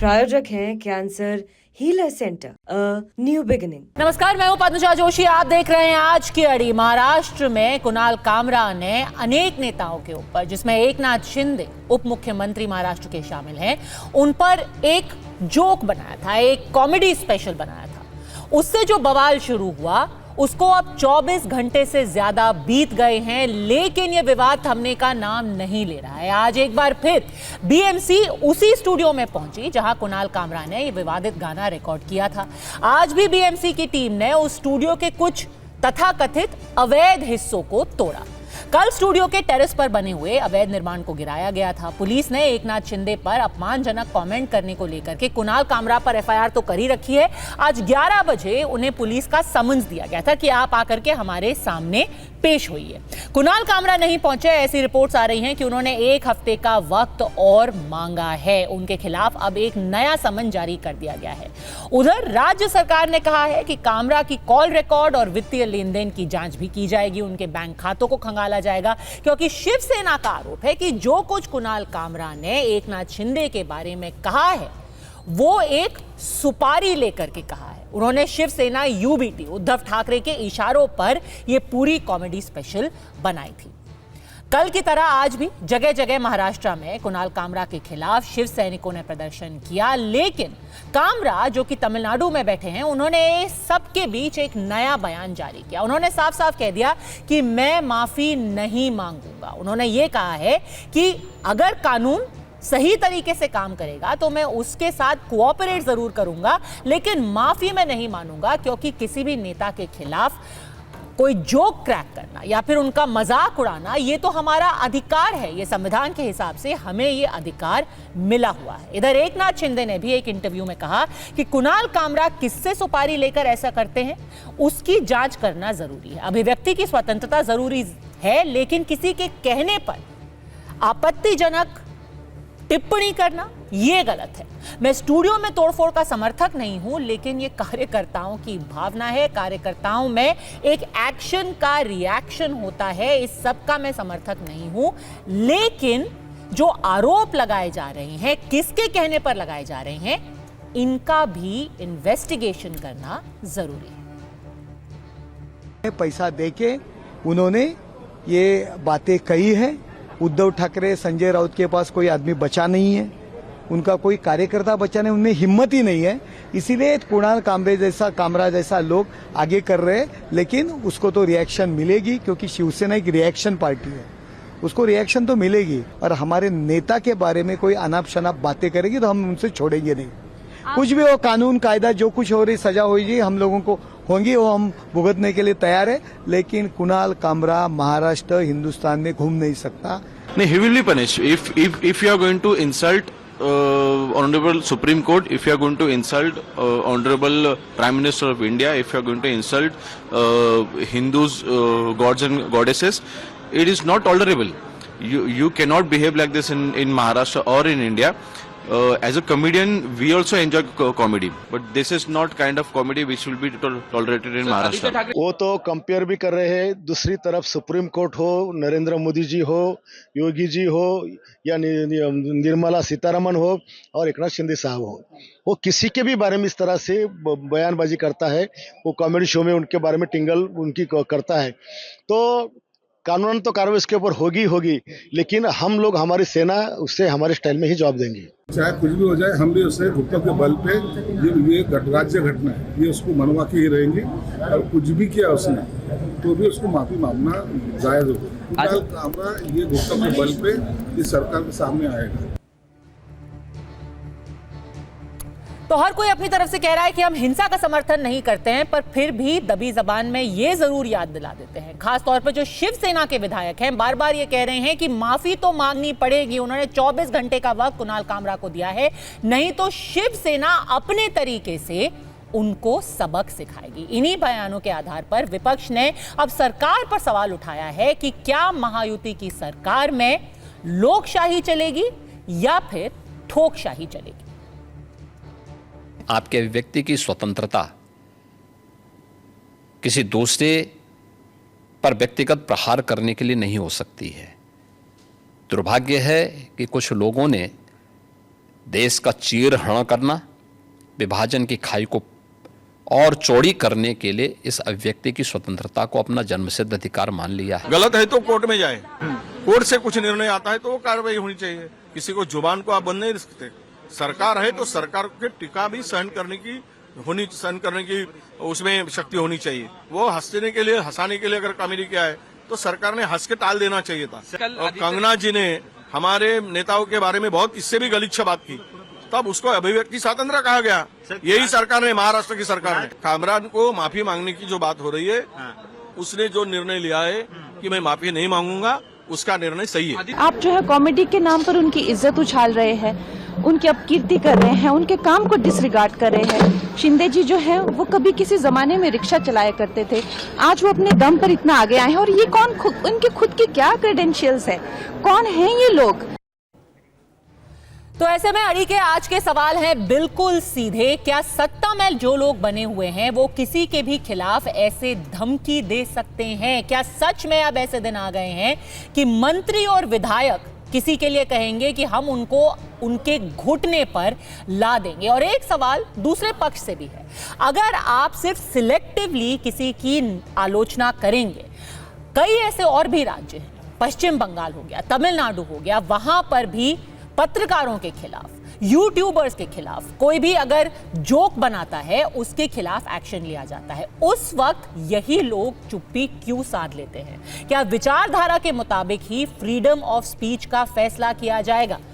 प्रायोजक हैं cancer healer centre, new beginning. नमस्कार, मैं हूं पद्मजा जोशी। आप देख रहे हैं आज की अड़ी। महाराष्ट्र में कुणाल कामरा ने अनेक नेताओं के ऊपर, जिसमें एकनाथ शिंदे उप मुख्यमंत्री महाराष्ट्र के शामिल हैं, उन पर एक जोक बनाया था, एक कॉमेडी स्पेशल बनाया था। उससे जो बवाल शुरू हुआ उसको अब 24 घंटे से ज्यादा बीत गए हैं, लेकिन यह विवाद थमने का नाम नहीं ले रहा है। आज एक बार फिर बीएमसी उसी स्टूडियो में पहुंची जहां कुणाल कामरा ने यह विवादित गाना रिकॉर्ड किया था। आज भी बीएमसी की टीम ने उस स्टूडियो के कुछ तथाकथित अवैध हिस्सों को तोड़ा। कल स्टूडियो के टेरेस पर बने हुए अवैध निर्माण को गिराया गया था। पुलिस ने एकनाथ शिंदे पर अपमानजनक कमेंट करने को लेकर के कुणाल कामरा पर एफआईआर तो करी रखी है। आज 11 बजे उन्हें पुलिस का समन्स दिया गया था कि आप आकर के हमारे सामने पेश होइए। कुणाल कामरा नहीं पहुंचे, ऐसी रिपोर्ट्स आ रही हैं कि उन्होंने 1 हफ्ते का वक्त और मांगा है। उनके खिलाफ अब एक नया समन जारी कर दिया गया है। उधर राज्य सरकार ने कहा है कि कामरा की कॉल रिकॉर्ड और वित्तीय लेन देन की जांच भी की जाएगी, उनके बैंक खातों को खंगाला जाएगा, क्योंकि शिवसेना का आरोप है कि जो कुछ कुणाल कामरा ने एकनाथ शिंदे के बारे में कहा है वो एक सुपारी लेकर के कहा है। उन्होंने शिवसेना यूबीटी उद्धव ठाकरे के इशारों पर यह पूरी कॉमेडी स्पेशल बनाई थी। कल की तरह आज भी जगह जगह महाराष्ट्र में कुणाल कामरा के खिलाफ शिव सैनिकों ने प्रदर्शन किया, लेकिन कामरा जो कि तमिलनाडु में बैठे हैं, उन्होंने सबके बीच एक नया बयान जारी किया। उन्होंने साफ साफ कह दिया कि मैं माफी नहीं मांगूंगा। उन्होंने ये कहा है कि अगर कानून सही तरीके से काम करेगा तो मैं उसके साथ कोऑपरेट जरूर करूंगा, लेकिन माफी मैं नहीं मानूंगा, क्योंकि किसी भी नेता के खिलाफ कोई जोक क्रैक करना या फिर उनका मजाक उड़ाना ये तो हमारा अधिकार है। ये संविधान के हिसाब से हमें ये अधिकार मिला हुआ है। इधर एकनाथ शिंदे ने भी एक इंटरव्यू में कहा कि कुणाल कामरा किससे सुपारी लेकर ऐसा करते हैं उसकी जांच करना जरूरी है। अभिव्यक्ति की स्वतंत्रता जरूरी है, लेकिन किसी के कहने पर आपत्तिजनक टिप्पणी करना यह गलत है। मैं स्टूडियो में तोड़फोड़ का समर्थक नहीं हूं, लेकिन यह कार्यकर्ताओं की भावना है। कार्यकर्ताओं में एक एक्शन का रिएक्शन होता है, इस सब का मैं समर्थक नहीं हूं, लेकिन जो आरोप लगाए जा रहे हैं, किसके कहने पर लगाए जा रहे हैं, इनका भी इन्वेस्टिगेशन करना जरूरी है। पैसा देके उन्होंने ये बातें कही है। उद्धव ठाकरे, संजय राउत के पास कोई आदमी बचा नहीं है, उनका कोई कार्यकर्ता बचा नहीं, उनमें हिम्मत ही नहीं है। इसीलिए कुणाल कामरा जैसा लोग आगे कर रहे हैं, लेकिन उसको तो रिएक्शन मिलेगी, क्योंकि शिवसेना एक रिएक्शन पार्टी है, उसको रिएक्शन तो मिलेगी। और हमारे नेता के बारे में कोई अनाप शनाप बातें करेगी तो हम उनसे छोड़ेंगे नहीं। कुछ भी हो, कानून कायदा जो कुछ हो रही सजा होगी हम लोगों को होंगी, वो हम भुगतने के लिए तैयार है, लेकिन कुणाल कामरा महाराष्ट्र हिंदुस्तान में घूम नहीं सकता। नहीं, he will be punished if you are going to insult honorable Supreme Court, if you are going to insult honorable Prime Minister of India, if you are going to insult Hindus, gods and goddesses, it is not tolerable. You cannot behave like this in Maharashtra or in India. As a comedian, we also enjoy comedy, but this is not kind of comedy which will be tolerated in Maharashtra. वो तो compare भी कर रहे हैं। दूसरी तरफ supreme court हो, नरेंद्र मोदी जी हो, योगी जी हो, या निर्मला सीतारमन हो और एकनाथ शिंदे साहब हो, वो किसी के भी बारे में इस तरह से बयानबाजी करता है, वो कॉमेडी शो में उनके बारे में टिंगल उनकी करता है, तो कानून तो कार्रवाई इसके ऊपर होगी, लेकिन हम लोग, हमारी सेना उससे हमारे स्टाइल में ही जवाब देंगे। चाहे कुछ भी हो जाए, हम भी उससे गुप्ता के बल पे ये राज्य घटना है, ये उसको मनवा के ही रहेंगे। और कुछ भी किया उसने तो भी उसको माफी मांगना जायज होगा। हमारा ये गुप्ता के बल पे इस सरकार के सामने आएगा। तो हर कोई अपनी तरफ से कह रहा है कि हम हिंसा का समर्थन नहीं करते हैं, पर फिर भी दबी जबान में ये जरूर याद दिला देते हैं। खास तौर पर जो शिवसेना के विधायक हैं, बार बार ये कह रहे हैं कि माफी तो मांगनी पड़ेगी। उन्होंने 24 घंटे का वक्त कुणाल कामरा को दिया है, नहीं तो शिवसेना अपने तरीके से उनको सबक सिखाएगी। इन्हीं बयानों के आधार पर विपक्ष ने अब सरकार पर सवाल उठाया है कि क्या महायुति की सरकार में लोकशाही चलेगी या फिर ठोकशाही चलेगी। आपके अभिव्यक्ति की स्वतंत्रता किसी दूसरे पर व्यक्तिगत प्रहार करने के लिए नहीं हो सकती है। दुर्भाग्य है कि कुछ लोगों ने देश का चीरहरण करना, विभाजन की खाई को और चौड़ी करने के लिए इस अभिव्यक्ति की स्वतंत्रता को अपना जन्मसिद्ध अधिकार मान लिया है। गलत है तो कोर्ट में जाए, कोर्ट से कुछ निर्णय आता है तो वो कार्रवाई होनी चाहिए। किसी को जुबान को आप बंद नहीं रख सकते। सरकार है तो सरकार के टीका भी सहन करने की उसमें शक्ति होनी चाहिए। वो हंसने के लिए, हंसाने के लिए अगर कॉमेडी किया है तो सरकार ने हंस के टाल देना चाहिए था। और कंगना जी ने हमारे नेताओं के बारे में बहुत इससे भी गलीच्छ बात की, तब उसको अभिव्यक्ति स्वतंत्र कहा गया। यही सरकार ने, महाराष्ट्र की सरकार ने, कामरान को माफी मांगने की जो बात हो रही है, उसने जो निर्णय लिया है कि मैं माफी नहीं मांगूंगा, उसका निर्णय सही है। आप जो है कॉमेडी के नाम पर उनकी इज्जत उछाल रहे हैं, उनकी अपकीर्ति कर रहे हैं, उनके काम को डिसरिगार्ड कर रहे हैं। शिंदे जी जो है वो कभी किसी जमाने में रिक्शा चलाया करते थे, आज वो अपने दम पर इतना आगे आए हैं। और ये कौन, उनके खुद की क्या क्रेडेंशियल्स है, कौन है ये लोग? तो ऐसे में अड़ी के आज के सवाल हैं बिल्कुल सीधे। क्या सत्ता में जो लोग बने हुए हैं वो किसी के भी खिलाफ ऐसे धमकी दे सकते हैं? क्या सच में अब ऐसे दिन आ गए हैं कि मंत्री और विधायक किसी के लिए कहेंगे कि हम उनको उनके घुटने पर ला देंगे? और एक सवाल दूसरे पक्ष से भी है, अगर आप सिर्फ सिलेक्टिवली किसी की आलोचना करेंगे, कई ऐसे और भी राज्य हैं, पश्चिम बंगाल हो गया, तमिलनाडु हो गया, वहां पर भी पत्रकारों के खिलाफ, यूट्यूबर्स के खिलाफ कोई भी अगर जोक बनाता है उसके खिलाफ एक्शन लिया जाता है। उस वक्त यही लोग चुप्पी क्यों साध लेते हैं? क्या विचारधारा के मुताबिक ही फ्रीडम ऑफ स्पीच का फैसला किया जाएगा?